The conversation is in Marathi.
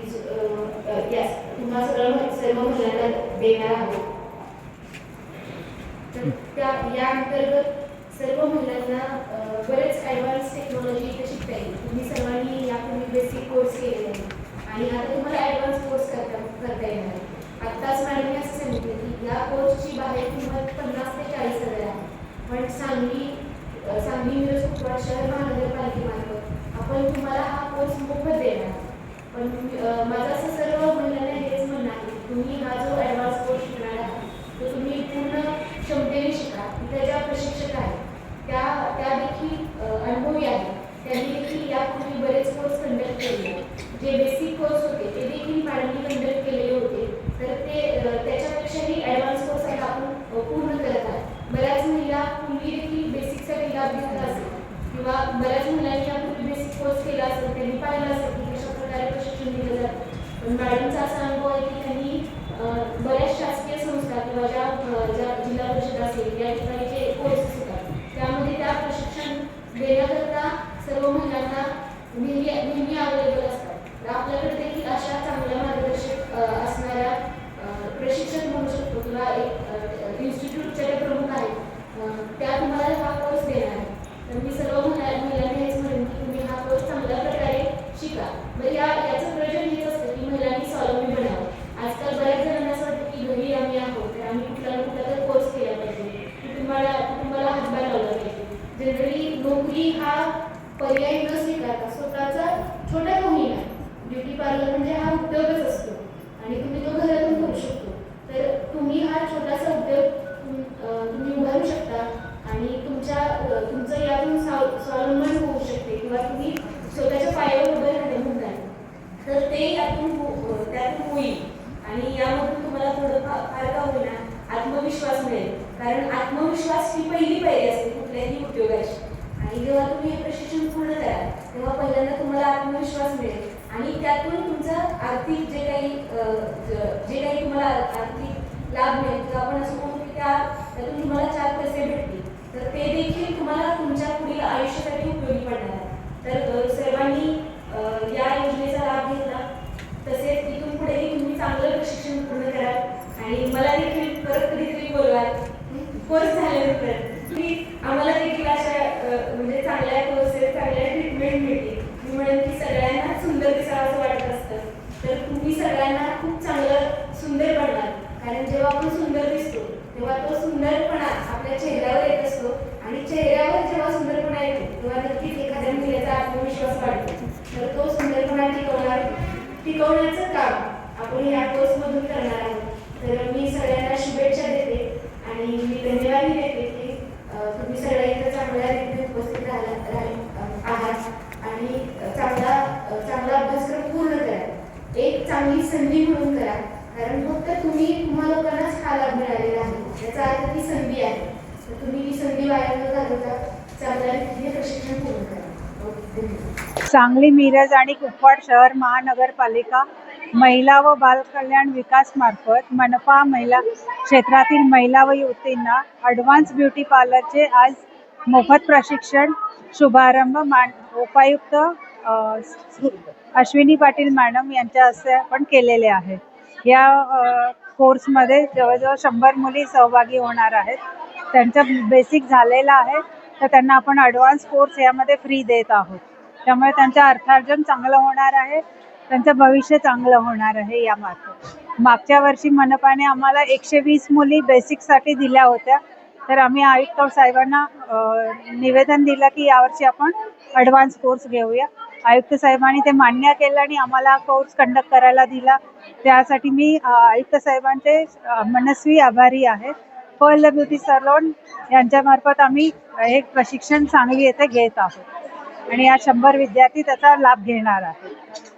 तुम्हा सर्व महिलांना देणार आहोत। तर या अंतर्गत सर्व महिलांना बरेच ॲडव्हान्स टेक्नॉलॉजी इथे शिकता येईल। तुम्ही सर्वांनी यापूर्वी बेसिक कोर्स केलेले आहे आणि आता तुम्हाला ॲडव्हान्स कोर्स करता येणार आहे। आत्ताच मॅडमने असं सांगितलं की या कोर्सची बाहेर किंमत 50 ते 40 हजार आहे, पण सांगली मिरज कुपवाड शहर महानगरपालिकेमार्फत आपण तुम्हाला हा कोर्स मोफत देणार। पण माझं असं सर्व महिलांना हेच म्हणणं आहे की तुम्ही हा जो ॲडव्हान्स कोर्स शिकणार आहात तो तुम्ही पूर्ण क्षमतेने शिका। तिथे ज्या प्रशिक्षक आहेत त्या देखील अनुभवी आहेत, त्यांनी देखील यापूर्वी बरेच कोर्स कंडक्ट केले। जे बेसिक कोर्स होते ते देखील मॅडमनी कंडक्ट केलेले होते, तर ते त्याच्यापेक्षाही ॲडव्हान्स कोर्स आता आपण पूर्ण करत आहोत। बऱ्याच महिला पूर्वी देखील बेसिकसाठी लाभ घेतला असेल किंवा बऱ्याच मुलांनी यापूर्वी बेसिक कोर्स केला असेल, त्यांनी पाहिलं असेल की कशा प्रकारे प्रशिक्षण दिलं जातं। पण मॅडमचा असा अनुभव आहे की त्यांनी बऱ्याच शासकीय संस्था किंवा ज्या जिल्हा परिषद असेल या ठिकाणी जे कोर्सेस होतात त्यामध्ये त्या प्रशिक्षण देण्याकरता सर्व महिलांना नेहमी अवेलेबल असतात। तर आपल्याकडे देखील अशा चांगल्या मार्गदर्शक असणाऱ्या प्रशिक्षक म्हणू शकतो किंवा एक इन्स्टिट्यूटचे जे प्रमुख आहेत त्या तुम्हाला हा कोर्स देणार आहे। तर मी सर्व महिलांना हेच म्हणेन की तुम्ही हा कोर्स चांगल्या प्रकारे शिका। बरं याचं प्रयोजन हेच असतं की महिलांनी स्वावलंबी बनावं। आजकाल बऱ्याच जणांना असं वाटतं की घरी आम्ही आहोत तर आम्ही कुठला ना कुठला तर कोर्स केला पाहिजे, कुटुंबाला हातभार लावला पाहिजे। जनरली नोकरी हा पर्याय न स्वीकारता स्वतःचा छोटा का होईना ब्युटी पार्लर म्हणजे हा उद्योगच असतो आणि तुम्ही तो घरातून करू शकतो। तर तुम्ही हा छोटासा उद्योग तुम्ही उभारू शकता आणि तुमचं यातून स्वावलंबन होऊ शकते किंवा तुम्ही स्वतःच्या पायावर उभे राहणे म्हणताय तर ते त्यातून होईल आणि यामधून तुम्हाला थोडं फार का होईना आत्मविश्वास मिळेल। कारण आत्मविश्वास ही पहिली पायरी असते कुठल्याही उद्योगाची आणि जेव्हा तुम्ही हे प्रशिक्षण पूर्ण कराल तेव्हा पहिल्यांदा तुम्हाला आत्मविश्वास मिळेल आणि त्यातून तुमचं आर्थिक जे काही तुम्हाला आर्थिक लाभ मिळेल किंवा आपण असं म्हणू की त्यातून तुम्हाला 4 पैसे भेटतील तर ते देखील तुम्हाला तुमच्या पुढील आयुष्यासाठी उपयोगी पडणार आहे। तर सर्वांनी या योजनेचा लाभ घेतला, तसेच इथून पुढेही तुम्ही चांगलं प्रशिक्षण पूर्ण कराल आणि मला देखील परत कधीतरी बोलवाल कोर्स झाल्यानंतर की आम्हाला देखील अशा म्हणजे चांगल्या कोर्सेस चांगल्या ट्रीटमेंट मिळते। मी म्हणेन की सगळ्यांना सुंदर दिसावं असं वाटत असतं तर तुम्ही सगळ्यांना खूप चांगलं सुंदर बनणार। कारण जेव्हा आपण सुंदर दिसतो तेव्हा तो सुंदरपणा आपल्या चेहऱ्यावर येत असतो आणि चेहऱ्यावर जेव्हा सुंदरपणा येतो तेव्हा नक्कीच एखाद्या मुलीचा आत्मविश्वास वाढतो। तर तो सुंदरपणा टिकवण्याचं काम आपण या कोर्समधून करणार आहोत। तर मी सगळ्यांना शुभेच्छा देते आणि मी धन्यवादही देते की तुम्ही सगळ्या इथं चांगल्या रीतीने उपस्थित आहात आणि चांगला अभ्यासक्रम पूर्ण करा। एक चांगली संधी म्हणून करा, कारण फक्त तुम्हा लोकांनाच हा लाभ मिळालेला आहे याचा अर्थ ती संधी आहे। तर तुम्ही ही संधी वाया न घालवता चांगल्या रीतीने प्रशिक्षण पूर्ण करा। सांगली मिरज आणि कुपवाड शहर महानगरपालिका महिला व बालकल्याण विकास मार्फत मनपा महिला क्षेत्रातील महिला व युवतींना ॲडव्हान्स ब्युटी पार्लरचे आज मोफत प्रशिक्षण शुभारंभ उपायुक्त अश्विनी पाटील मॅडम यांच्या हस्ते आपण केलेले आहे। या कोर्समध्ये जवळजवळ 100 मुली सहभागी होणार आहेत। त्यांचा बेसिक झालेला आहे तर त्यांना आपण ॲडव्हान्स कोर्स यामध्ये फ्री देत आहोत, त्यामुळे त्यांचं अर्थार्जन चांगलं होणार आहे, त्यांचं भविष्य चांगलं होणार आहे। यामार्फत मागच्या वर्षी मनपाने आम्हाला 120 मुली बेसिकसाठी दिल्या होत्या, तर आम्ही आयुक्त साहेबांना निवेदन दिलं की यावर्षी आपण ॲडव्हान्स कोर्स घेऊया। आयुक्त साहेबांनी ते मान्य केलं आणि आम्हाला कोर्स कंडक्ट करायला दिला, त्यासाठी मी आयुक्त साहेबांचे मनस्वी आभारी आहे। पर्ल ब्युटी सलोन यांच्यामार्फत आम्ही हे प्रशिक्षण सांगली येथे घेत आहोत आणि या 100 विद्यार्थी त्याचा लाभ घेणार आहेत।